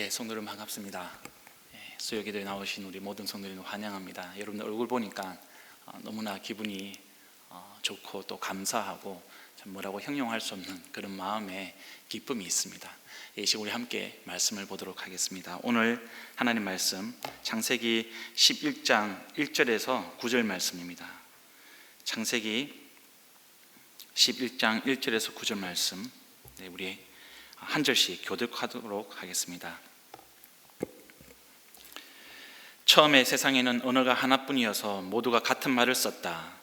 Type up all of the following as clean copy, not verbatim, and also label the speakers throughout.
Speaker 1: 성도 여러분 반갑습니다. 수요기도에 나오신 우리 모든 성도님 환영합니다. 여러분들 얼굴 보니까 너무나 기분이 좋고 또 감사하고 참 뭐라고 형용할 수 없는 그런 마음의 기쁨이 있습니다. 이 시간 우리 함께 말씀을 보도록 하겠습니다. 오늘 하나님 말씀 창세기 11장 1절에서 9절 말씀입니다. 창세기 11장 1절에서 9절 말씀 우리 한 절씩 교독하도록 하겠습니다. 처음에 세상에는 언어가 하나뿐이어서 모두가 같은 말을 썼다.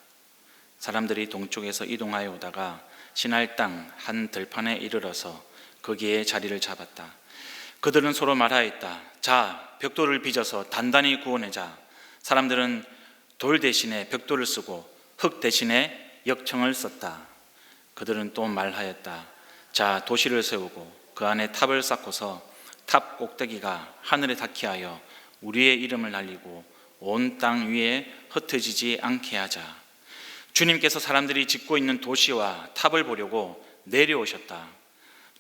Speaker 1: 사람들이 동쪽에서 이동하여 오다가 시날 땅 한 들판에 이르러서 거기에 자리를 잡았다. 그들은 서로 말하였다. 자, 벽돌을 빚어서 단단히 구워내자. 사람들은 돌 대신에 벽돌을 쓰고 흙 대신에 역청을 썼다. 그들은 또 말하였다. 자, 도시를 세우고 그 안에 탑을 쌓고서 탑 꼭대기가 하늘에 닿게 하여 우리의 이름을 날리고 온 땅 위에 흩어지지 않게 하자. 주님께서 사람들이 짓고 있는 도시와 탑을 보려고 내려오셨다.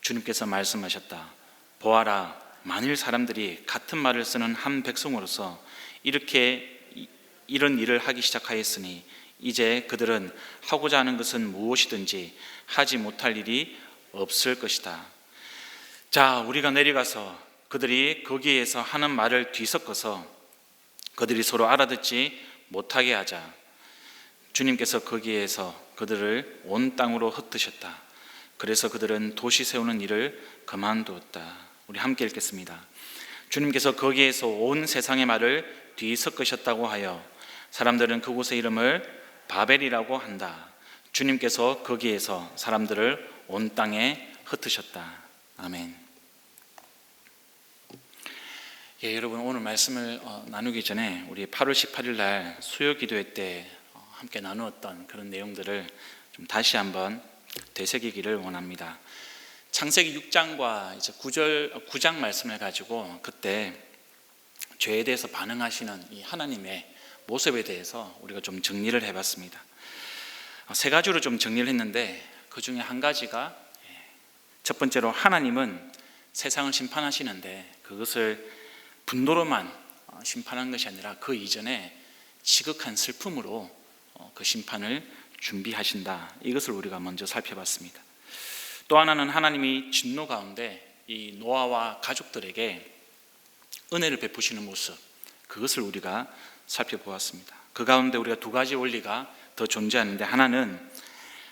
Speaker 1: 주님께서 말씀하셨다. 보아라, 만일 사람들이 같은 말을 쓰는 한 백성으로서 이런 일을 하기 시작하였으니 이제 그들은 하고자 하는 것은 무엇이든지 하지 못할 일이 없을 것이다. 자, 우리가 내려가서 그들이 거기에서 하는 말을 뒤섞어서 그들이 서로 알아듣지 못하게 하자. 주님께서 거기에서 그들을 온 땅으로 흩으셨다. 그래서 그들은 도시 세우는 일을 그만두었다. 우리 함께 읽겠습니다. 주님께서 거기에서 온 세상의 말을 뒤섞으셨다고 하여 사람들은 그곳의 이름을 바벨이라고 한다. 주님께서 거기에서 사람들을 온 땅에 흩으셨다. 아멘. 여러분, 오늘 말씀을 나누기 전에 우리 8월 18일 날 수요 기도회 때 함께 나누었던 그런 내용들을 좀 다시 한번 되새기기를 원합니다. 창세기 6장과 이제 9장 말씀을 가지고 그때 죄에 대해서 반응하시는 이 하나님의 모습에 대해서 우리가 좀 정리를 해봤습니다. 세 가지로 좀 정리를 했는데 그 중에 한 가지가 첫 번째로 하나님은 세상을 심판하시는데 그것을 분노로만 심판한 것이 아니라 그 이전에 지극한 슬픔으로 그 심판을 준비하신다. 이것을 우리가 먼저 살펴봤습니다. 또 하나는 하나님이 진노 가운데 이 노아와 가족들에게 은혜를 베푸시는 모습, 그것을 우리가 살펴보았습니다. 그 가운데 우리가 두 가지 원리가 더 존재하는데 하나는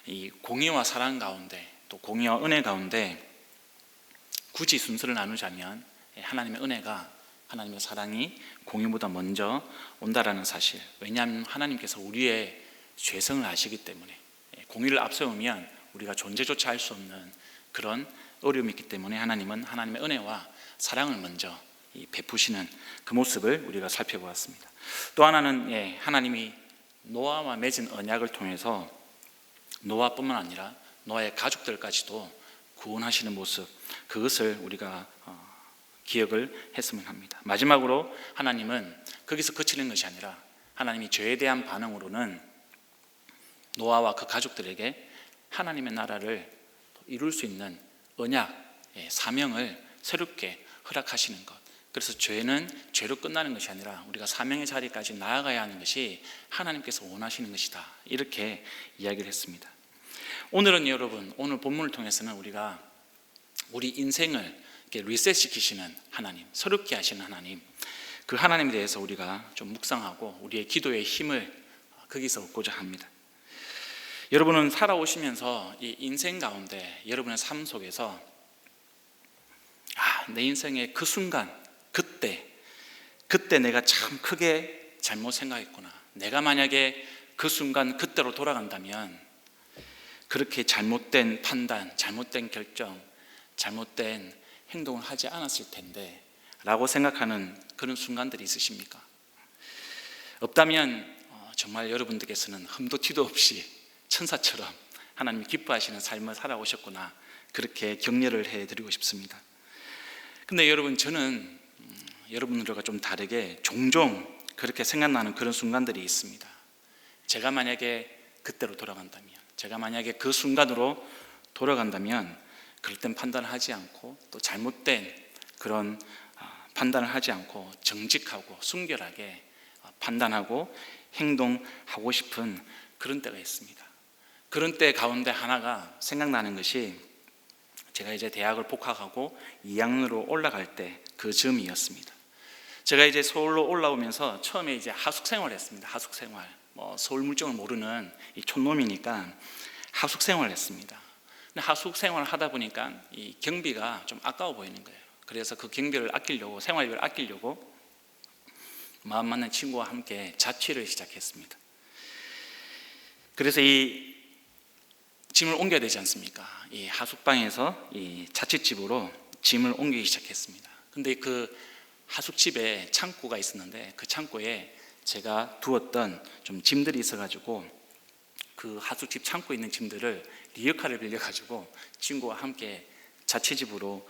Speaker 1: 이 공의와 사랑 가운데 또 공의와 은혜 가운데 굳이 순서를 나누자면 하나님의 은혜가 하나님의 사랑이 공의보다 먼저 온다라는 사실. 왜냐하면 하나님께서 우리의 죄성을 아시기 때문에 공의를 앞세우면 우리가 존재조차 할 수 없는 그런 어려움이 있기 때문에 하나님은 하나님의 은혜와 사랑을 먼저 베푸시는 그 모습을 우리가 살펴보았습니다. 또 하나는 하나님이 노아와 맺은 언약을 통해서 노아뿐만 아니라 노아의 가족들까지도 구원하시는 모습, 그것을 우리가 기억을 했으면 합니다. 마지막으로 하나님은 거기서 그치는 것이 아니라 하나님이 죄에 대한 반응으로는 노아와 그 가족들에게 하나님의 나라를 이룰 수 있는 언약, 사명을 새롭게 허락하시는 것. 그래서 죄는 죄로 끝나는 것이 아니라 우리가 사명의 자리까지 나아가야 하는 것이 하나님께서 원하시는 것이다. 이렇게 이야기를 했습니다. 오늘은 여러분, 오늘 본문을 통해서는 우리가 우리 인생을 리셋시키시는 하나님, 새롭게 하시는 하나님, 그 하나님에 대해서 우리가 좀 묵상하고 우리의 기도의 힘을 거기서 얻고자 합니다. 여러분은 살아오시면서 이 인생 가운데 여러분의 삶 속에서 내 인생의 그 순간, 그때 내가 참 크게 잘못 생각했구나. 내가 만약에 그 순간 그때로 돌아간다면 그렇게 잘못된 판단, 잘못된 결정, 잘못된 행동을 하지 않았을 텐데 라고 생각하는 그런 순간들이 있으십니까? 없다면 정말 여러분들께서는 흠도 티도 없이 천사처럼 하나님이 기뻐하시는 삶을 살아오셨구나, 그렇게 격려를 해드리고 싶습니다. 근데 여러분, 저는 여러분들과 좀 다르게 종종 그렇게 생각나는 그런 순간들이 있습니다. 제가 만약에 그때로 돌아간다면, 제가 만약에 그 순간으로 돌아간다면 그럴 땐 판단하지 않고 또 잘못된 그런 판단을 하지 않고 정직하고 순결하게 판단하고 행동하고 싶은 그런 때가 있습니다. 그런 때 가운데 하나가 생각나는 것이 제가 이제 대학을 복학하고 2학년으로 올라갈 때 그 즈음이었습니다. 제가 이제 서울로 올라오면서 처음에 이제 하숙 생활을 했습니다. 하숙 생활. 서울 물정을 모르는 이 촌놈이니까 하숙 생활을 했습니다. 근데 하숙 생활을 하다 보니까 이 경비가 좀 아까워 보이는 거예요. 그래서 그 경비를 아끼려고, 생활비를 아끼려고 마음 맞는 친구와 함께 자취를 시작했습니다. 그래서 이 짐을 옮겨야 되지 않습니까? 이 하숙방에서 이 자취집으로 짐을 옮기기 시작했습니다. 근데 그 하숙집에 창고가 있었는데 그 창고에 제가 두었던 좀 짐들이 있어가지고 그 하숙집 창고에 있는 짐들을 리어카를 빌려가지고 친구와 함께 자취집으로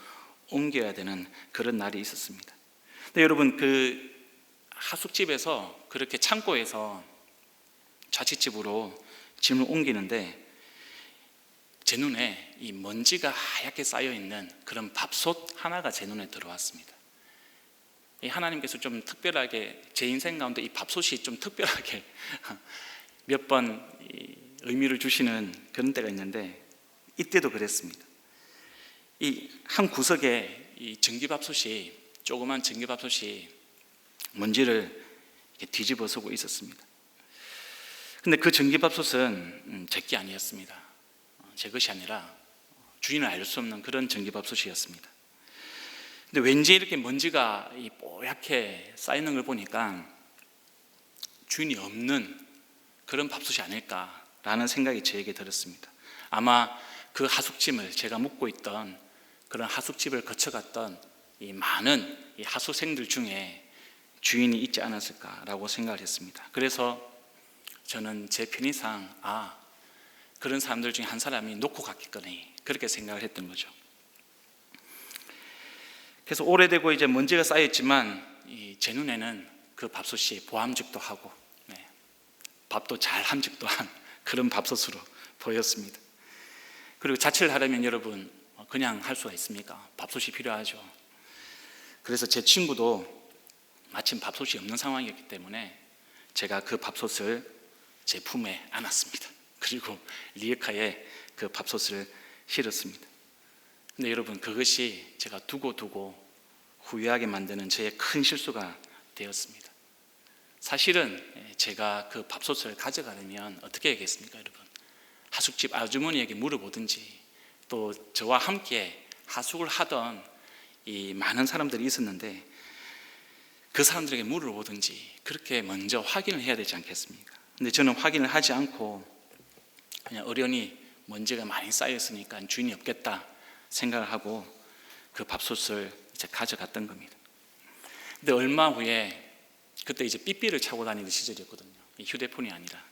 Speaker 1: 옮겨야 되는 그런 날이 있었습니다. 근데 여러분, 그 하숙집에서 그렇게 창고에서 자취집으로 짐을 옮기는데 제 눈에 이 먼지가 하얗게 쌓여있는 그런 밥솥 하나가 제 눈에 들어왔습니다. 이 하나님께서 좀 특별하게 제 인생 가운데 이 밥솥이 좀 특별하게 몇 번 의미를 주시는 그런 때가 있는데 이때도 그랬습니다. 이 한 구석에 이 전기밥솥이, 조그만 전기밥솥이 먼지를 이렇게 뒤집어 쓰고 있었습니다. 근데 그 전기밥솥은 제 게 아니었습니다. 제 것이 아니라 주인을 알 수 없는 그런 전기밥솥이었습니다. 근데 왠지 이렇게 먼지가 뽀얗게 쌓이는 걸 보니까 주인이 없는 그런 밥솥이 아닐까라는 생각이 저에게 들었습니다. 아마 그 하숙집을, 제가 묵고 있던 그런 하숙집을 거쳐갔던 이 많은 이 하숙생들 중에 주인이 있지 않았을까라고 생각을 했습니다. 그래서 저는 제 편의상 그런 사람들 중에 한 사람이 놓고 갔겠거니 그렇게 생각을 했던 거죠. 그래서 오래되고 이제 먼지가 쌓였지만 제 눈에는 그 밥솥이 보암직도 하고 밥도 잘 함직도 한 그런 밥솥으로 보였습니다. 그리고 자취를 하려면 여러분 그냥 할 수가 있습니까? 밥솥이 필요하죠. 그래서 제 친구도 마침 밥솥이 없는 상황이었기 때문에 제가 그 밥솥을 제 품에 안았습니다. 그리고 리어카에 그 밥솥을 실었습니다. 근데 여러분, 그것이 제가 두고 후회하게 만드는 저의 큰 실수가 되었습니다. 사실은 제가 그 밥솥을 가져가려면 어떻게 해야겠습니까, 여러분? 하숙집 아주머니에게 물어보든지, 또 저와 함께 하숙을 하던 이 많은 사람들이 있었는데 그 사람들에게 물어보든지 그렇게 먼저 확인을 해야 되지 않겠습니까? 근데 저는 확인을 하지 않고 그냥 어련히 먼지가 많이 쌓였으니까 주인이 없겠다 생각을 하고 그 밥솥을 이제 가져갔던 겁니다. 근데 얼마 후에, 그때 이제 삐삐를 차고 다니는 시절이었거든요. 휴대폰이 아니라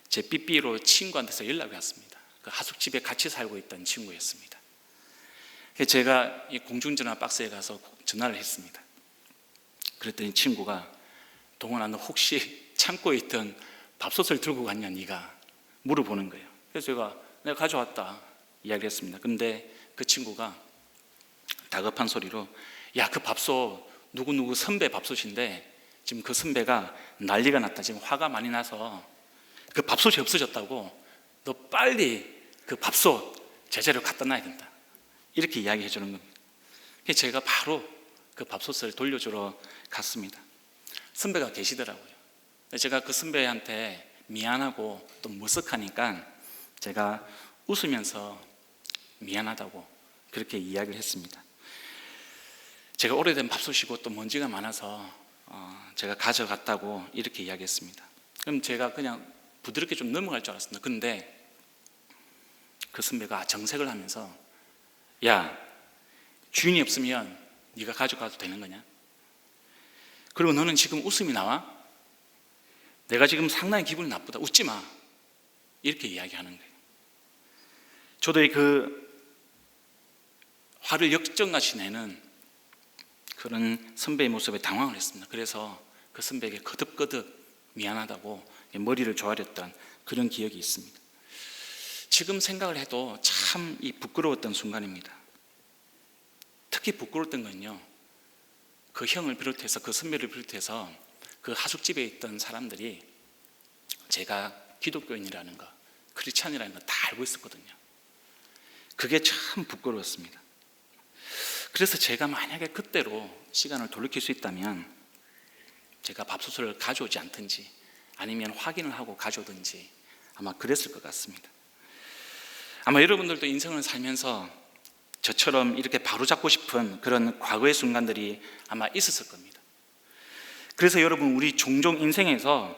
Speaker 1: 제 삐삐로 친구한테서 연락이 왔습니다. 그 하숙집에 같이 살고 있던 친구였습니다. 제가 이 공중전화 박스에 가서 전화를 했습니다. 그랬더니 친구가, 동원아, 너 혹시 창고에 있던 밥솥을 들고 갔냐 네가? 물어보는 거예요. 그래서 내가 가져왔다 이야기했습니다. 근데 그 친구가 다급한 소리로, 야, 그 밥솥 누구 선배 밥솥인데 지금 그 선배가 난리가 났다. 지금 화가 많이 나서 그 밥솥이 없어졌다고. 너 빨리 그 밥솥 제자리로 갖다 놔야 된다. 이렇게 이야기해 주는 겁니다. 그래서 제가 바로 그 밥솥을 돌려주러 갔습니다. 선배가 계시더라고요. 제가 그 선배한테 미안하고 또 머쓱하니까 제가 웃으면서 미안하다고 그렇게 이야기를 했습니다. 제가 오래된 밥솥이고 또 먼지가 많아서 제가 가져갔다고 이렇게 이야기했습니다. 그럼 제가 그냥 부드럽게 좀 넘어갈 줄 알았습니다. 근데 그 선배가 정색을 하면서, 야, 주인이 없으면 네가 가져가도 되는 거냐? 그리고 너는 지금 웃음이 나와? 내가 지금 상당히 기분이 나쁘다. 웃지 마. 이렇게 이야기하는 거예요. 저도 그 화를 역정같이 내는 그런 선배의 모습에 당황을 했습니다. 그래서 그 선배에게 거듭거듭 미안하다고 머리를 조아렸던 그런 기억이 있습니다. 지금 생각을 해도 참 부끄러웠던 순간입니다. 특히 부끄러웠던 건요, 그 형을 비롯해서 그 선배를 비롯해서 그 하숙집에 있던 사람들이 제가 기독교인이라는 거, 크리스찬이라는 거 다 알고 있었거든요. 그게 참 부끄러웠습니다. 그래서 제가 만약에 그때로 시간을 돌이킬 수 있다면 제가 밥솥을 가져오지 않든지 아니면 확인을 하고 가져오든지 아마 그랬을 것 같습니다. 아마 여러분들도 인생을 살면서 저처럼 이렇게 바로잡고 싶은 그런 과거의 순간들이 아마 있었을 겁니다. 그래서 여러분, 우리 종종 인생에서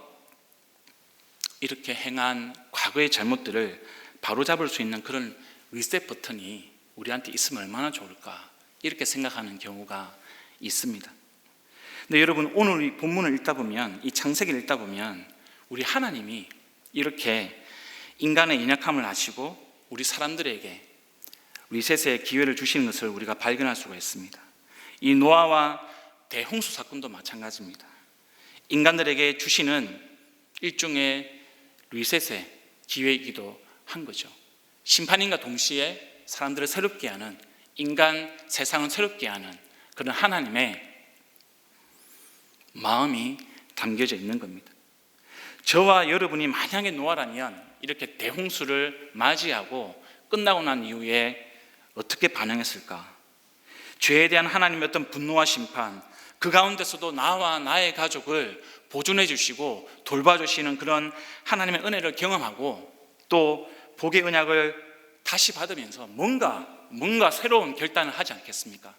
Speaker 1: 이렇게 행한 과거의 잘못들을 바로잡을 수 있는 그런 리셋 버튼이 우리한테 있으면 얼마나 좋을까, 이렇게 생각하는 경우가 있습니다. 근데 여러분, 오늘 이 본문을 읽다 보면, 이 창세기를 읽다 보면 우리 하나님이 이렇게 인간의 연약함을 아시고 우리 사람들에게 리셋의 기회를 주시는 것을 우리가 발견할 수가 있습니다. 이 노아와 대홍수 사건도 마찬가지입니다. 인간들에게 주시는 일종의 리셋의 기회이기도 한 거죠. 심판인과 동시에 사람들을 새롭게 하는, 인간 세상을 새롭게 하는 그런 하나님의 마음이 담겨져 있는 겁니다. 저와 여러분이 만약에 노아라면 이렇게 대홍수를 맞이하고 끝나고 난 이후에 어떻게 반응했을까? 죄에 대한 하나님의 어떤 분노와 심판, 그 가운데서도 나와 나의 가족을 보존해 주시고 돌봐주시는 그런 하나님의 은혜를 경험하고 또 복의 언약을 다시 받으면서 뭔가 새로운 결단을 하지 않겠습니까?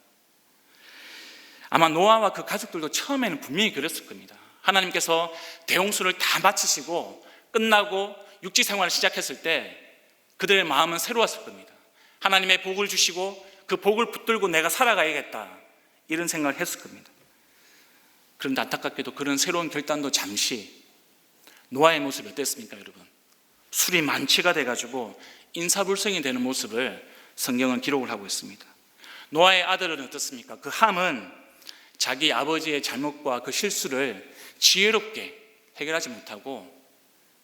Speaker 1: 아마 노아와 그 가족들도 처음에는 분명히 그랬을 겁니다. 하나님께서 대홍수를 다 마치시고 끝나고 육지 생활을 시작했을 때 그들의 마음은 새로웠을 겁니다. 하나님의 복을 주시고 그 복을 붙들고 내가 살아가야겠다, 이런 생각을 했을 겁니다. 그런데 안타깝게도 그런 새로운 결단도 잠시, 노아의 모습이 어땠습니까, 여러분? 술이 만취가 돼가지고 인사불성이 되는 모습을 성경은 기록을 하고 있습니다. 노아의 아들은 어떻습니까? 그 함은 자기 아버지의 잘못과 그 실수를 지혜롭게 해결하지 못하고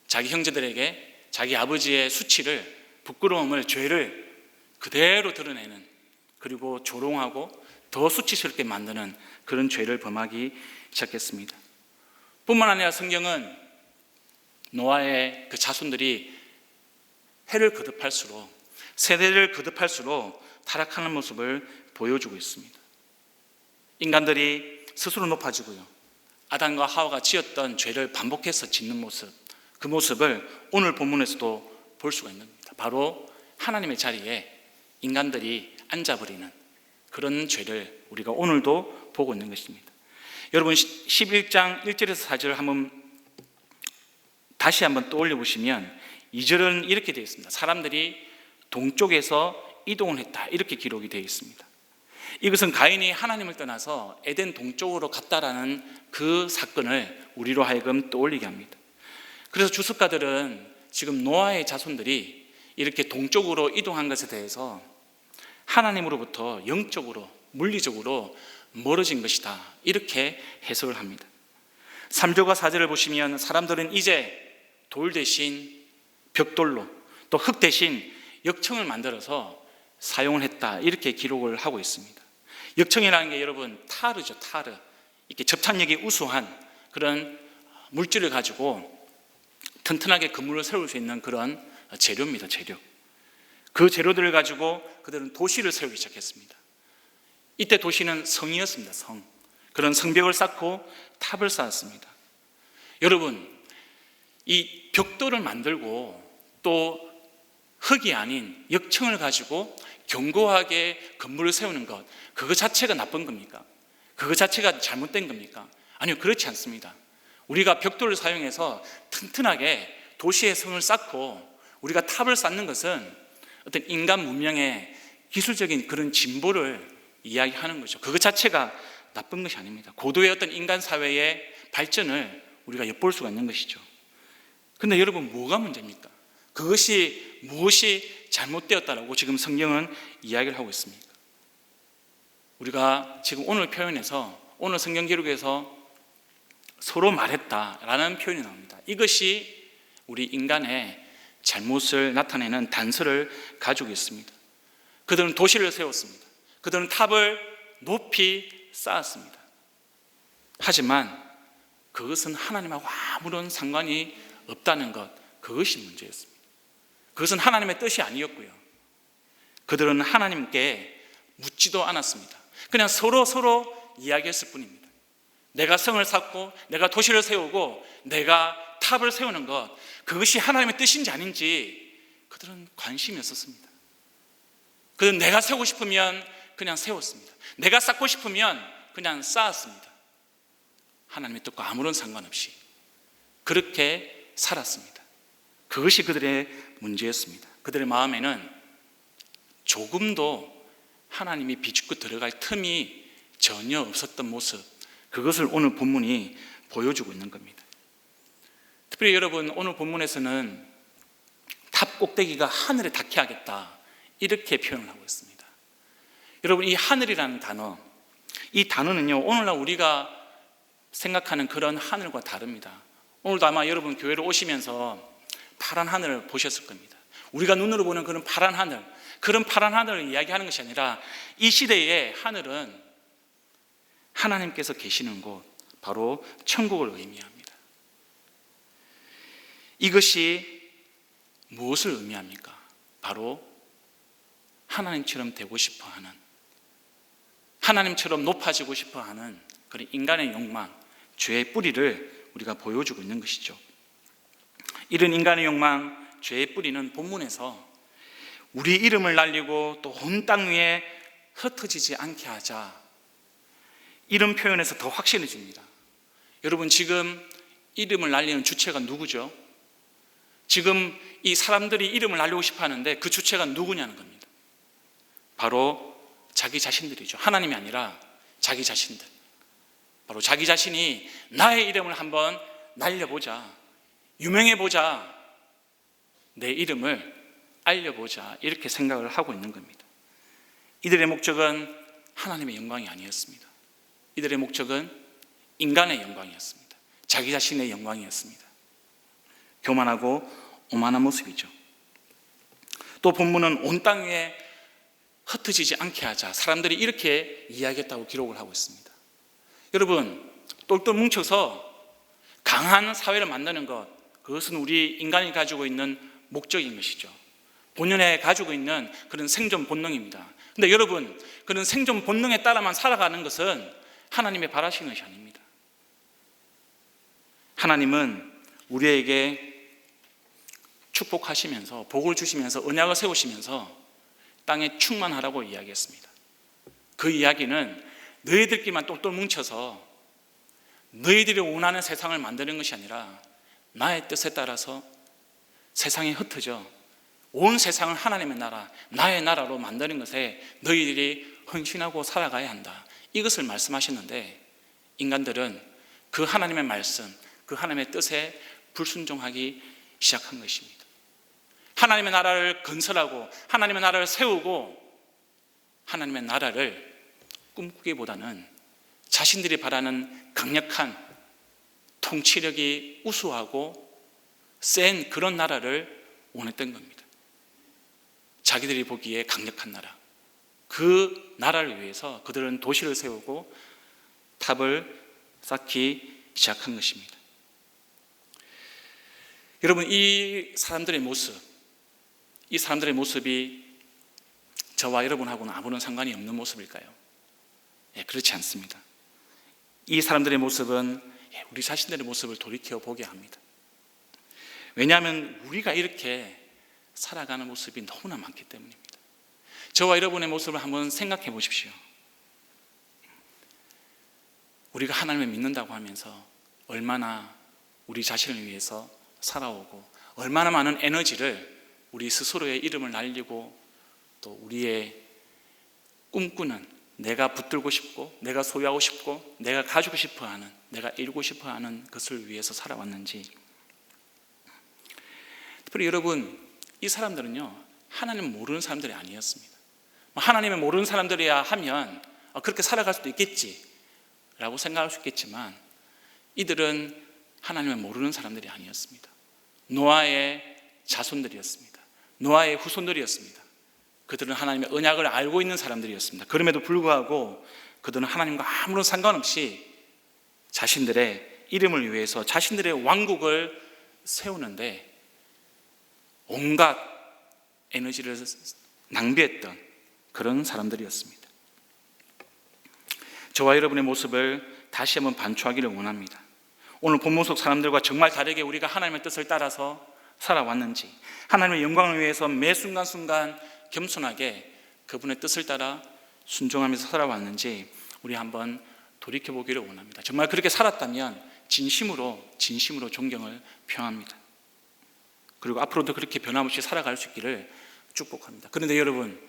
Speaker 1: 자기 형제들에게 자기 아버지의 수치를, 부끄러움을, 죄를 그대로 드러내는, 그리고 조롱하고 더 수치스럽게 만드는 그런 죄를 범하기 시작했습니다. 뿐만 아니라 성경은 노아의 그 자손들이 해를 거듭할수록, 세대를 거듭할수록 타락하는 모습을 보여주고 있습니다. 인간들이 스스로 높아지고요, 아담과 하와가 지었던 죄를 반복해서 짓는 모습, 그 모습을 오늘 본문에서도 볼 수가 있는 겁니다. 바로 하나님의 자리에 인간들이 앉아버리는 그런 죄를 우리가 오늘도 보고 있는 것입니다. 여러분, 11장 1절에서 4절을 다시 한번 떠올려 보시면 2절은 이렇게 되어 있습니다. 사람들이 동쪽에서 이동을 했다, 이렇게 기록이 되어 있습니다. 이것은 가인이 하나님을 떠나서 에덴 동쪽으로 갔다라는 그 사건을 우리로 하여금 떠올리게 합니다. 그래서 주석가들은 지금 노아의 자손들이 이렇게 동쪽으로 이동한 것에 대해서 하나님으로부터 영적으로, 물리적으로 멀어진 것이다, 이렇게 해석을 합니다. 3절과 4절을 보시면 사람들은 이제 돌 대신 벽돌로, 또 흙 대신 역청을 만들어서 사용을 했다, 이렇게 기록을 하고 있습니다. 역청이라는 게 여러분 타르죠, 타르. 이렇게 접착력이 우수한 그런 물질을 가지고 튼튼하게 건물을 세울 수 있는 그런 재료입니다, 재료. 그 재료들을 가지고 그들은 도시를 세우기 시작했습니다. 이때 도시는 성이었습니다, 성. 그런 성벽을 쌓고 탑을 쌓았습니다. 여러분, 이 벽돌을 만들고 또 흙이 아닌 역청을 가지고 견고하게 건물을 세우는 것, 그거 자체가 나쁜 겁니까? 그거 자체가 잘못된 겁니까? 아니요, 그렇지 않습니다. 우리가 벽돌을 사용해서 튼튼하게 도시의 성을 쌓고 우리가 탑을 쌓는 것은 어떤 인간 문명의 기술적인 그런 진보를 이야기하는 거죠. 그것 자체가 나쁜 것이 아닙니다. 고도의 어떤 인간 사회의 발전을 우리가 엿볼 수가 있는 것이죠. 그런데 여러분, 뭐가 문제입니까? 그것이 무엇이 잘못되었다라고 지금 성경은 이야기를 하고 있습니까? 우리가 지금 오늘 표현에서, 오늘 성경 기록에서 서로 말했다라는 표현이 나옵니다. 이것이 우리 인간의 잘못을 나타내는 단서를 가지고 있습니다. 그들은 도시를 세웠습니다. 그들은 탑을 높이 쌓았습니다. 하지만 그것은 하나님하고 아무런 상관이 없다는 것, 그것이 문제였습니다. 그것은 하나님의 뜻이 아니었고요. 그들은 하나님께 묻지도 않았습니다. 그냥 서로 이야기했을 뿐입니다. 내가 성을 쌓고 내가 도시를 세우고 내가 탑을 세우는 것, 그것이 하나님의 뜻인지 아닌지 그들은 관심이 없었습니다. 그들은 내가 세우고 싶으면 그냥 세웠습니다. 내가 쌓고 싶으면 그냥 쌓았습니다. 하나님의 뜻과 아무런 상관없이 그렇게 살았습니다. 그것이 그들의 문제였습니다. 그들의 마음에는 조금도 하나님이 비집고 들어갈 틈이 전혀 없었던 모습, 그것을 오늘 본문이 보여주고 있는 겁니다. 특별히 여러분, 오늘 본문에서는 탑 꼭대기가 하늘에 닿게 하겠다, 이렇게 표현을 하고 있습니다. 여러분, 이 하늘이라는 단어, 이 단어는요, 오늘날 우리가 생각하는 그런 하늘과 다릅니다. 오늘도 아마 여러분 교회로 오시면서 파란 하늘을 보셨을 겁니다. 우리가 눈으로 보는 그런 파란 하늘, 그런 파란 하늘을 이야기하는 것이 아니라 이 시대의 하늘은 하나님께서 계시는 곳, 바로 천국을 의미합니다. 이것이 무엇을 의미합니까? 바로 하나님처럼 되고 싶어하는, 하나님처럼 높아지고 싶어하는 그런 인간의 욕망, 죄의 뿌리를 우리가 보여주고 있는 것이죠. 이런 인간의 욕망, 죄의 뿌리는 본문에서 우리 이름을 날리고 또 온 땅 위에 흩어지지 않게 하자, 이런 표현에서 더 확신해집니다. 여러분, 지금 이름을 날리는 주체가 누구죠? 지금 이 사람들이 이름을 날리고 싶어 하는데 그 주체가 누구냐는 겁니다. 바로 자기 자신들이죠. 하나님이 아니라 자기 자신들. 바로 자기 자신이 나의 이름을 한번 날려보자, 유명해보자, 내 이름을 알려보자, 이렇게 생각을 하고 있는 겁니다. 이들의 목적은 하나님의 영광이 아니었습니다. 이들의 목적은 인간의 영광이었습니다. 자기 자신의 영광이었습니다. 교만하고 오만한 모습이죠. 또 본문은 온 땅 위에 흩어지지 않게 하자, 사람들이 이렇게 이야기했다고 기록을 하고 있습니다. 여러분, 똘똘 뭉쳐서 강한 사회를 만드는 것, 그것은 우리 인간이 가지고 있는 목적인 것이죠. 본연에 가지고 있는 그런 생존 본능입니다. 근데 여러분, 그런 생존 본능에 따라만 살아가는 것은 하나님의 바라시는 것이 아닙니다. 하나님은 우리에게 축복하시면서, 복을 주시면서, 언약을 세우시면서 땅에 충만하라고 이야기했습니다. 그 이야기는 너희들끼리만 똘똘 뭉쳐서 너희들이 원하는 세상을 만드는 것이 아니라 나의 뜻에 따라서 세상에 흩어져 온 세상을 하나님의 나라, 나의 나라로 만드는 것에 너희들이 헌신하고 살아가야 한다, 이것을 말씀하셨는데, 인간들은 그 하나님의 말씀, 그 하나님의 뜻에 불순종하기 시작한 것입니다. 하나님의 나라를 건설하고 하나님의 나라를 세우고 하나님의 나라를 꿈꾸기보다는 자신들이 바라는 강력한 통치력이 우수하고 센 그런 나라를 원했던 겁니다. 자기들이 보기에 강력한 나라, 그 나라를 위해서 그들은 도시를 세우고 탑을 쌓기 시작한 것입니다. 여러분, 이 사람들의 모습, 이 사람들의 모습이 저와 여러분하고는 아무런 상관이 없는 모습일까요? 그렇지 않습니다. 이 사람들의 모습은 우리 자신들의 모습을 돌이켜 보게 합니다. 왜냐하면 우리가 이렇게 살아가는 모습이 너무나 많기 때문입니다. 저와 여러분의 모습을 한번 생각해 보십시오. 우리가 하나님을 믿는다고 하면서 얼마나 우리 자신을 위해서 살아오고, 얼마나 많은 에너지를 우리 스스로의 이름을 날리고 또 우리의 꿈꾸는, 내가 붙들고 싶고 내가 소유하고 싶고 내가 가지고 싶어하는, 내가 이루고 싶어하는 것을 위해서 살아왔는지. 특별히 여러분, 이 사람들은요, 하나님을 모르는 사람들이 아니었습니다. 하나님을 모르는 사람들이야 하면 그렇게 살아갈 수도 있겠지 라고 생각할 수 있겠지만, 이들은 하나님을 모르는 사람들이 아니었습니다. 노아의 자손들이었습니다. 노아의 후손들이었습니다. 그들은 하나님의 언약을 알고 있는 사람들이었습니다. 그럼에도 불구하고 그들은 하나님과 아무런 상관없이 자신들의 이름을 위해서 자신들의 왕국을 세우는데 온갖 에너지를 낭비했던 그런 사람들이었습니다. 저와 여러분의 모습을 다시 한번 반추하기를 원합니다. 오늘 본문 속 사람들과 정말 다르게 우리가 하나님의 뜻을 따라서 살아왔는지, 하나님의 영광을 위해서 매 순간순간 겸손하게 그분의 뜻을 따라 순종하면서 살아왔는지 우리 한번 돌이켜보기를 원합니다. 정말 그렇게 살았다면 진심으로 존경을 표합니다. 그리고 앞으로도 그렇게 변함없이 살아갈 수 있기를 축복합니다. 그런데 여러분,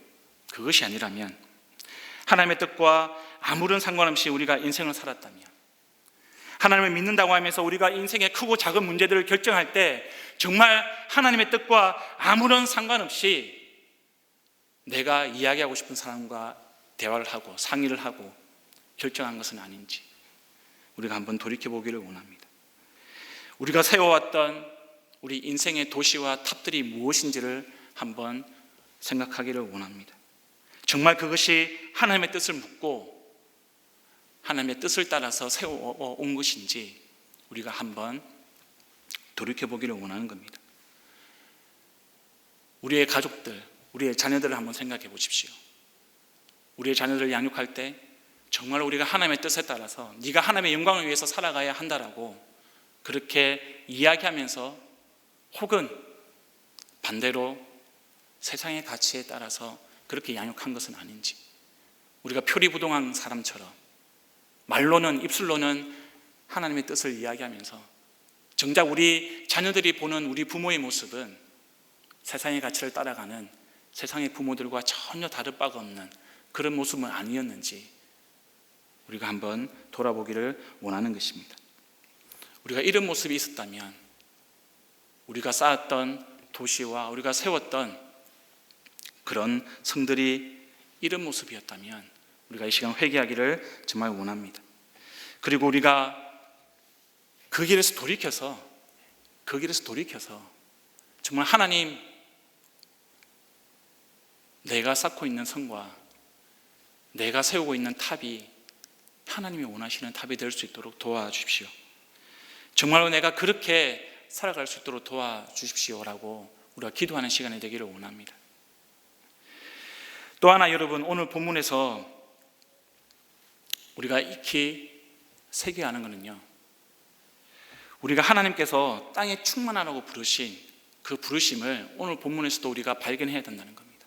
Speaker 1: 그것이 아니라면, 하나님의 뜻과 아무런 상관없이 우리가 인생을 살았다면, 하나님을 믿는다고 하면서 우리가 인생의 크고 작은 문제들을 결정할 때 정말 하나님의 뜻과 아무런 상관없이 내가 이야기하고 싶은 사람과 대화를 하고 상의를 하고 결정한 것은 아닌지 우리가 한번 돌이켜보기를 원합니다. 우리가 세워왔던 우리 인생의 도시와 탑들이 무엇인지를 한번 생각하기를 원합니다. 정말 그것이 하나님의 뜻을 묻고 하나님의 뜻을 따라서 세워온 것인지 우리가 한번 돌이켜보기를 원하는 겁니다. 우리의 가족들, 우리의 자녀들을 한번 생각해 보십시오. 우리의 자녀들을 양육할 때 정말 우리가 하나님의 뜻에 따라서 네가 하나님의 영광을 위해서 살아가야 한다라고 그렇게 이야기하면서, 혹은 반대로 세상의 가치에 따라서 그렇게 양육한 것은 아닌지, 우리가 표리부동한 사람처럼 말로는, 입술로는 하나님의 뜻을 이야기하면서 정작 우리 자녀들이 보는 우리 부모의 모습은 세상의 가치를 따라가는 세상의 부모들과 전혀 다를 바가 없는 그런 모습은 아니었는지 우리가 한번 돌아보기를 원하는 것입니다. 우리가 이런 모습이 있었다면, 우리가 쌓았던 도시와 우리가 세웠던 그런 성들이 이런 모습이었다면 우리가 이 시간 회개하기를 정말 원합니다. 그리고 우리가 그 길에서 돌이켜서 정말 하나님, 내가 쌓고 있는 성과 내가 세우고 있는 탑이 하나님이 원하시는 탑이 될 수 있도록 도와주십시오. 정말로 내가 그렇게 살아갈 수 있도록 도와주십시오라고 우리가 기도하는 시간이 되기를 원합니다. 또 하나 여러분, 오늘 본문에서 우리가 익히 새겨야 하는 것은요, 우리가 하나님께서 땅에 충만하라고 부르신 그 부르심을 오늘 본문에서도 우리가 발견해야 된다는 겁니다.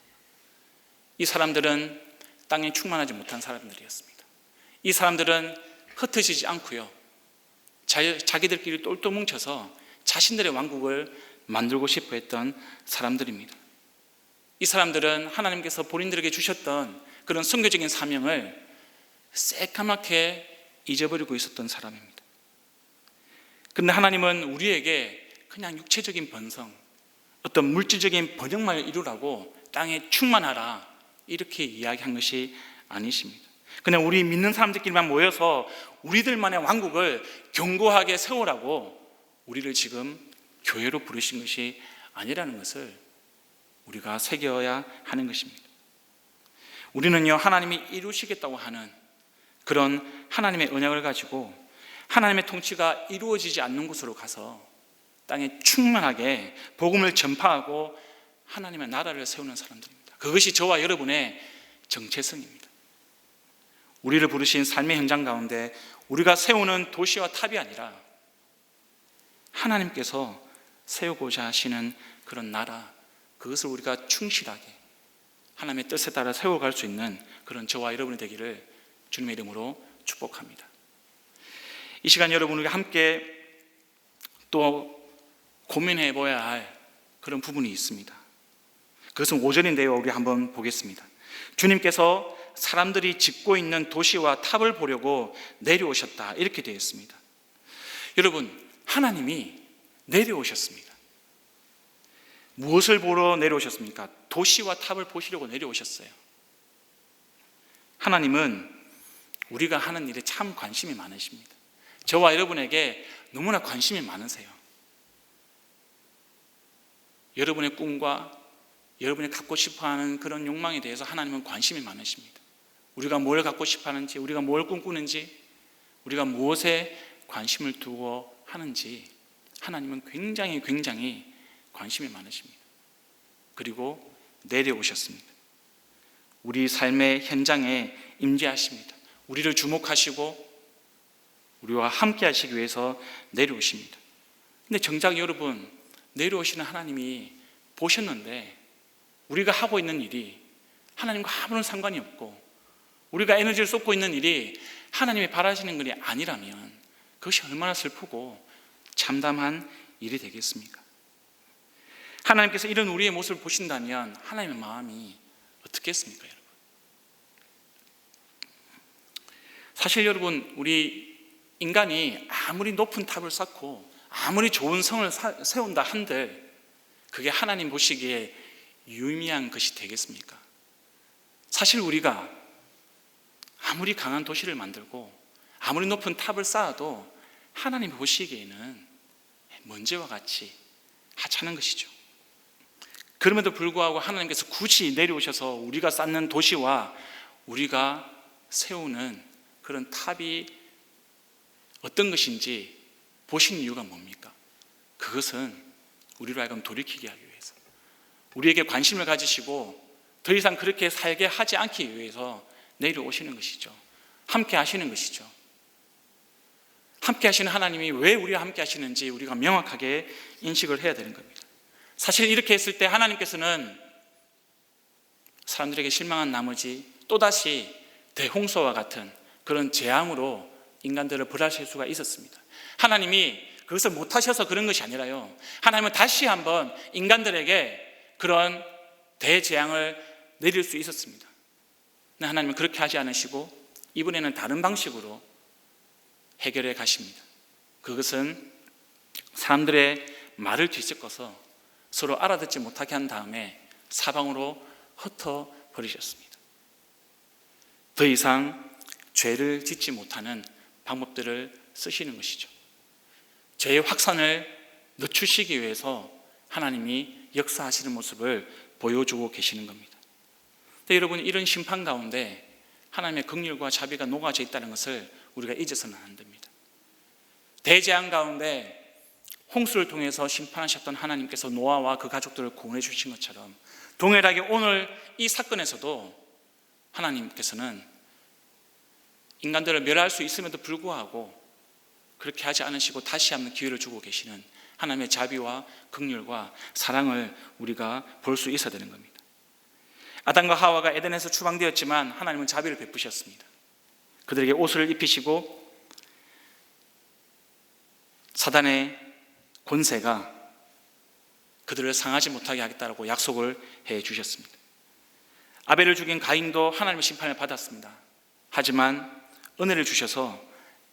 Speaker 1: 이 사람들은 땅에 충만하지 못한 사람들이었습니다. 이 사람들은 흩어지지 않고요, 자기들끼리 똘똘 뭉쳐서 자신들의 왕국을 만들고 싶어 했던 사람들입니다. 이 사람들은 하나님께서 본인들에게 주셨던 그런 선교적인 사명을 새까맣게 잊어버리고 있었던 사람입니다. 그런데 하나님은 우리에게 그냥 육체적인 번성, 어떤 물질적인 번영만을 이루라고 땅에 충만하라 이렇게 이야기한 것이 아니십니다. 그냥 우리 믿는 사람들끼리만 모여서 우리들만의 왕국을 견고하게 세우라고 우리를 지금 교회로 부르신 것이 아니라는 것을 우리가 새겨야 하는 것입니다. 우리는요, 하나님이 이루시겠다고 하는 그런 하나님의 언약을 가지고 하나님의 통치가 이루어지지 않는 곳으로 가서 땅에 충만하게 복음을 전파하고 하나님의 나라를 세우는 사람들입니다. 그것이 저와 여러분의 정체성입니다. 우리를 부르신 삶의 현장 가운데 우리가 세우는 도시와 탑이 아니라 하나님께서 세우고자 하시는 그런 나라, 그것을 우리가 충실하게 하나님의 뜻에 따라 세워갈 수 있는 그런 저와 여러분이 되기를 주님의 이름으로 축복합니다. 이 시간 여러분, 우리가 함께 또 고민해 보아야 할 그런 부분이 있습니다. 그것은 5절인데요, 우리 한번 보겠습니다. 주님께서 사람들이 짓고 있는 도시와 탑을 보려고 내려오셨다, 이렇게 되어 있습니다. 여러분, 하나님이 내려오셨습니다. 무엇을 보러 내려오셨습니까? 도시와 탑을 보시려고 내려오셨어요. 하나님은 우리가 하는 일에 참 관심이 많으십니다. 저와 여러분에게 너무나 관심이 많으세요. 여러분의 꿈과 여러분이 갖고 싶어하는 그런 욕망에 대해서 하나님은 관심이 많으십니다. 우리가 뭘 갖고 싶어하는지, 우리가 뭘 꿈꾸는지, 우리가 무엇에 관심을 두고 하는지 하나님은 굉장히 관심이 많으십니다. 그리고 내려오셨습니다. 우리 삶의 현장에 임재하십니다. 우리를 주목하시고 우리와 함께 하시기 위해서 내려오십니다. 근데 정작 여러분, 내려오시는 하나님이 보셨는데 우리가 하고 있는 일이 하나님과 아무런 상관이 없고 우리가 에너지를 쏟고 있는 일이 하나님이 바라시는 일이 아니라면 그것이 얼마나 슬프고 참담한 일이 되겠습니까? 하나님께서 이런 우리의 모습을 보신다면 하나님의 마음이 어떻겠습니까, 여러분? 사실 여러분, 우리 인간이 아무리 높은 탑을 쌓고 아무리 좋은 성을 세운다 한들 그게 하나님 보시기에 유의미한 것이 되겠습니까? 사실 우리가 아무리 강한 도시를 만들고 아무리 높은 탑을 쌓아도 하나님 보시기에는 먼지와 같이 하찮은 것이죠. 그럼에도 불구하고 하나님께서 굳이 내려오셔서 우리가 쌓는 도시와 우리가 세우는 그런 탑이 어떤 것인지 보신 이유가 뭡니까? 그것은 우리로 하여금 돌이키게 하기 위해서, 우리에게 관심을 가지시고 더 이상 그렇게 살게 하지 않기 위해서 내려오시는 것이죠. 함께 하시는 것이죠. 함께 하시는 하나님이 왜 우리와 함께 하시는지 우리가 명확하게 인식을 해야 되는 겁니다. 사실 이렇게 했을 때 하나님께서는 사람들에게 실망한 나머지 또다시 대홍수와 같은 그런 재앙으로 인간들을 벌하실 수가 있었습니다. 하나님이 그것을 못하셔서 그런 것이 아니라요, 하나님은 다시 한번 인간들에게 그런 대재앙을 내릴 수 있었습니다. 근데 하나님은 그렇게 하지 않으시고 이번에는 다른 방식으로 해결해 가십니다. 그것은 사람들의 말을 뒤섞어서 서로 알아듣지 못하게 한 다음에 사방으로 흩어버리셨습니다. 더 이상 죄를 짓지 못하는 방법들을 쓰시는 것이죠. 죄의 확산을 늦추시기 위해서 하나님이 역사하시는 모습을 보여주고 계시는 겁니다. 근데 여러분, 이런 심판 가운데 하나님의 긍휼과 자비가 녹아져 있다는 것을 우리가 잊어서는 안 됩니다. 대재앙 가운데 홍수를 통해서 심판하셨던 하나님께서 노아와 그 가족들을 구원해 주신 것처럼 동일하게 오늘 이 사건에서도 하나님께서는 인간들을 멸할 수 있음에도 불구하고 그렇게 하지 않으시고 다시 한번 기회를 주고 계시는 하나님의 자비와 긍휼과 사랑을 우리가 볼 수 있어야 되는 겁니다. 아담과 하와가 에덴에서 추방되었지만 하나님은 자비를 베푸셨습니다. 그들에게 옷을 입히시고 사단의 권세가 그들을 상하지 못하게 하겠다고 약속을 해 주셨습니다. 아벨을 죽인 가인도 하나님의 심판을 받았습니다. 하지만 은혜를 주셔서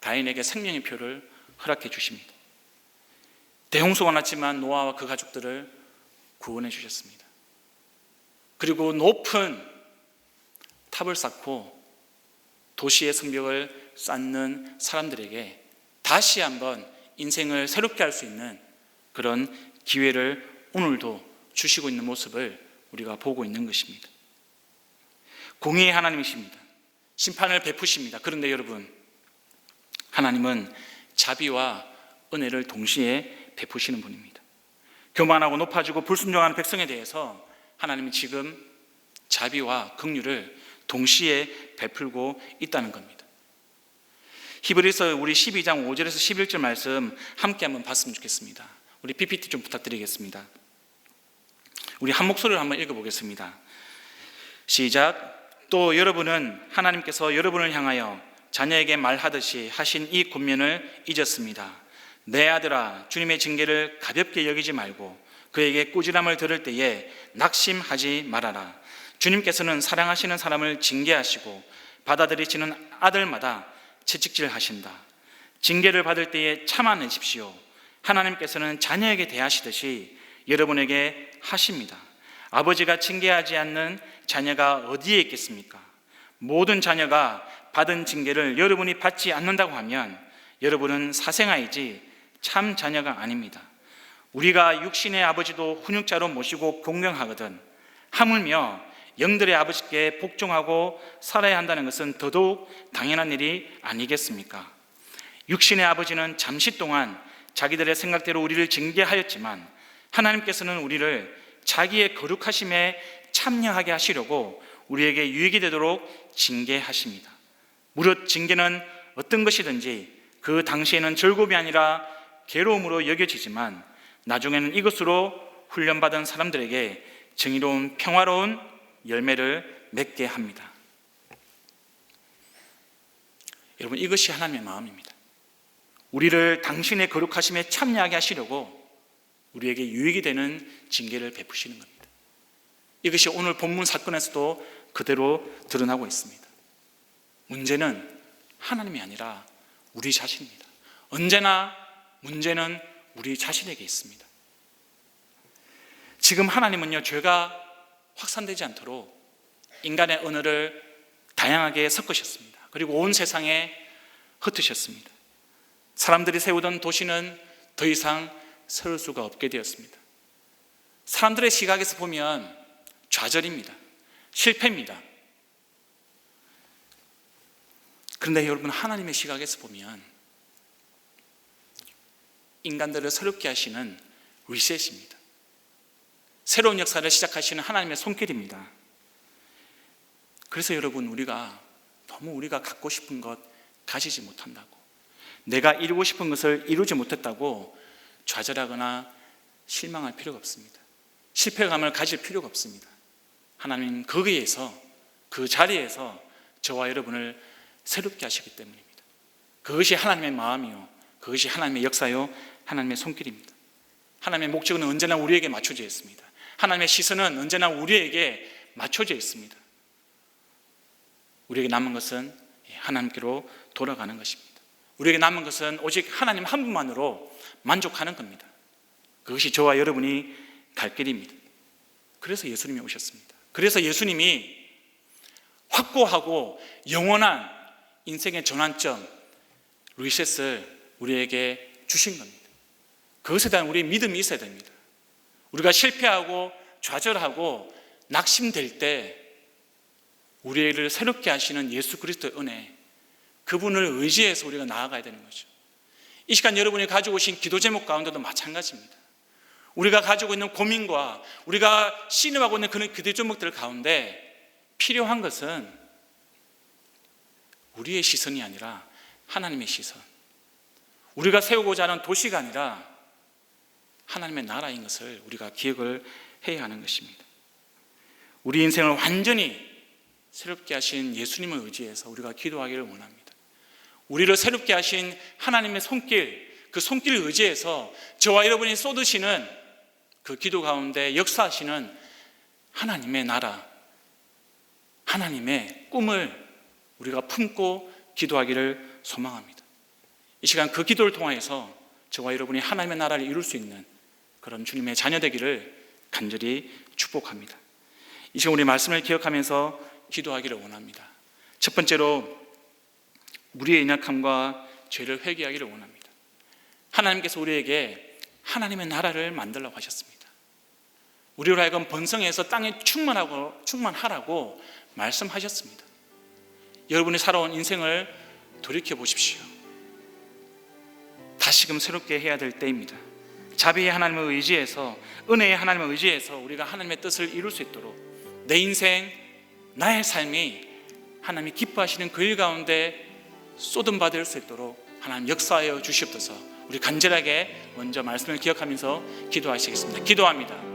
Speaker 1: 가인에게 생명의 표를 허락해 주십니다. 대홍수가 났지만 노아와 그 가족들을 구원해 주셨습니다. 그리고 높은 탑을 쌓고 도시의 성벽을 쌓는 사람들에게 다시 한번 인생을 새롭게 할 수 있는 그런 기회를 오늘도 주시고 있는 모습을 우리가 보고 있는 것입니다. 공의의 하나님이십니다. 심판을 베푸십니다. 그런데 여러분, 하나님은 자비와 은혜를 동시에 베푸시는 분입니다. 교만하고 높아지고 불순종하는 백성에 대해서 하나님은 지금 자비와 긍휼을 동시에 베풀고 있다는 겁니다. 히브리서 우리 12장 5절에서 11절 말씀 함께 한번 봤으면 좋겠습니다. 우리 PPT 좀 부탁드리겠습니다. 우리 한 목소리로 한번 읽어보겠습니다. 시작. 또 여러분은 하나님께서 여러분을 향하여 자녀에게 말하듯이 하신 이 권면을 잊었습니다. 내 아들아, 주님의 징계를 가볍게 여기지 말고 그에게 꾸지람을 들을 때에 낙심하지 말아라. 주님께서는 사랑하시는 사람을 징계하시고 받아들이시는 아들마다 채찍질하신다. 징계를 받을 때에 참아내십시오. 하나님께서는 자녀에게 대하시듯이 여러분에게 하십니다. 아버지가 징계하지 않는 자녀가 어디에 있겠습니까? 모든 자녀가 받은 징계를 여러분이 받지 않는다고 하면 여러분은 사생아이지 참 자녀가 아닙니다. 우리가 육신의 아버지도 훈육자로 모시고 공경하거든 하물며 영들의 아버지께 복종하고 살아야 한다는 것은 더더욱 당연한 일이 아니겠습니까? 육신의 아버지는 잠시 동안 자기들의 생각대로 우리를 징계하였지만 하나님께서는 우리를 자기의 거룩하심에 참여하게 하시려고 우리에게 유익이 되도록 징계하십니다. 무릇 징계는 어떤 것이든지 그 당시에는 즐거움이 아니라 괴로움으로 여겨지지만 나중에는 이것으로 훈련받은 사람들에게 정의로운 평화로운 열매를 맺게 합니다. 여러분, 이것이 하나님의 마음입니다. 우리를 당신의 거룩하심에 참여하게 하시려고 우리에게 유익이 되는 징계를 베푸시는 겁니다. 이것이 오늘 본문 사건에서도 그대로 드러나고 있습니다. 문제는 하나님이 아니라 우리 자신입니다. 언제나 문제는 우리 자신에게 있습니다. 지금 하나님은요, 죄가 확산되지 않도록 인간의 언어를 다양하게 섞으셨습니다. 그리고 온 세상에 흩으셨습니다. 사람들이 세우던 도시는 더 이상 세울 수가 없게 되었습니다. 사람들의 시각에서 보면 좌절입니다. 실패입니다. 그런데 여러분, 하나님의 시각에서 보면 인간들을 새롭게 하시는 리셋입니다. 새로운 역사를 시작하시는 하나님의 손길입니다. 그래서 여러분, 우리가 갖고 싶은 것 가지지 못한다고, 내가 이루고 싶은 것을 이루지 못했다고 좌절하거나 실망할 필요가 없습니다. 실패감을 가질 필요가 없습니다. 하나님 거기에서, 그 자리에서 저와 여러분을 새롭게 하시기 때문입니다. 그것이 하나님의 마음이요, 그것이 하나님의 역사요, 하나님의 손길입니다. 하나님의 목적은 언제나 우리에게 맞춰져 있습니다. 하나님의 시선은 언제나 우리에게 맞춰져 있습니다. 우리에게 남은 것은 하나님께로 돌아가는 것입니다. 우리에게 남은 것은 오직 하나님 한 분만으로 만족하는 겁니다. 그것이 저와 여러분이 갈 길입니다. 그래서 예수님이 오셨습니다. 그래서 예수님이 확고하고 영원한 인생의 전환점, 리셋을 우리에게 주신 겁니다. 그것에 대한 우리의 믿음이 있어야 됩니다. 우리가 실패하고 좌절하고 낙심될 때 우리를 새롭게 하시는 예수 그리스도의 은혜, 그분을 의지해서 우리가 나아가야 되는 거죠. 이 시간 여러분이 가지고 오신 기도 제목 가운데도 마찬가지입니다. 우리가 가지고 있는 고민과 우리가 신음하고 있는 그런 기도 제목들 가운데 필요한 것은 우리의 시선이 아니라 하나님의 시선, 우리가 세우고자 하는 도시가 아니라 하나님의 나라인 것을 우리가 기억을 해야 하는 것입니다. 우리 인생을 완전히 새롭게 하신 예수님을 의지해서 우리가 기도하기를 원합니다. 우리를 새롭게 하신 하나님의 손길, 그 손길을 의지해서 저와 여러분이 쏟으시는 그 기도 가운데 역사하시는 하나님의 나라, 하나님의 꿈을 우리가 품고 기도하기를 소망합니다. 이 시간 그 기도를 통하여서 저와 여러분이 하나님의 나라를 이룰 수 있는 그런 주님의 자녀 되기를 간절히 축복합니다. 이 시간 우리 말씀을 기억하면서 기도하기를 원합니다. 첫 번째로 우리의 연약함과 죄를 회개하기를 원합니다. 하나님께서 우리에게 하나님의 나라를 만들라고 하셨습니다. 우리로 하여금 번성해서 땅에 충만하라고 말씀하셨습니다. 여러분이 살아온 인생을 돌이켜 보십시오. 다시금 새롭게 해야 될 때입니다. 자비의 하나님을 의지해서, 은혜의 하나님을 의지해서 우리가 하나님의 뜻을 이룰 수 있도록, 내 인생, 나의 삶이 하나님이 기뻐하시는 그 일 가운데 쏟음받을 수 있도록 하나님 역사하여 주시옵소서. 우리 간절하게 먼저 말씀을 기억하면서 기도하시겠습니다. 기도합니다.